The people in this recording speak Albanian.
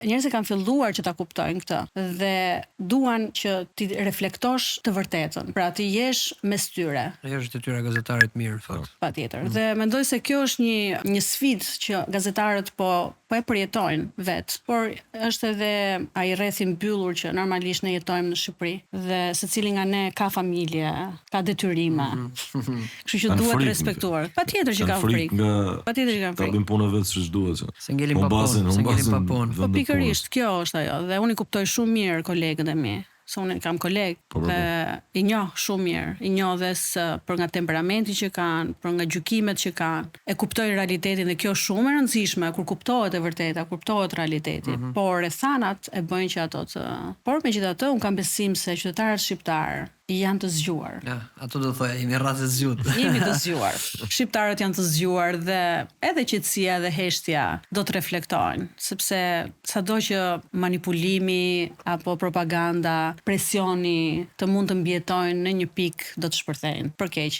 njerëzit kanë filluar që ta kuptojnë këtë dhe duan që ti reflektosh të vërtetën. Pra ti jesh mes tyre. Ajo është detyra e gazetarit mirë, fakt. Patjetër. Dhe mendoj se kjo është një sfidë që gazetarët po e përjetojnë vet, por është edhe ai rrethi mbyllur që normalisht ne jetojmë në Shqipëri dhe secili nga ne ka familje, ka detyrime. Kështu që duhet respektuar. Patjetër që kanë frikë. Patjetër që kanë frikë. Ta bëjmë punën vetë siç duhet. Se ngelim pa punë. Po pikërisht, kjo është ajo dhe unë i kuptoj shumë mirë kolegët e mi. Se unë kam kolegë dhe i njoh shumë mirë, i njoh dhe për nga temperamenti që kanë, për nga gjykimet që kanë, e kuptojnë realitetin dhe kjo është shumë e rëndësishme kur kuptohet e vërteta, kur kuptohet realiteti. Por rrethanat e bëjnë që ato të. Por megjithatë, unë kam besim se qytetarët shqiptar janë të zgjuar. Ja, ato do thoya, jemi rreth e zgjut. Jemi të zgjuar. Shqiptarët janë të zgjuar dhe edhe qetësia dhe heshtja do të reflektojnë, sepse sado që manipulimi apo propaganda, presioni të mund të mbijetojnë në një pikë do të shpërthejnë për keq.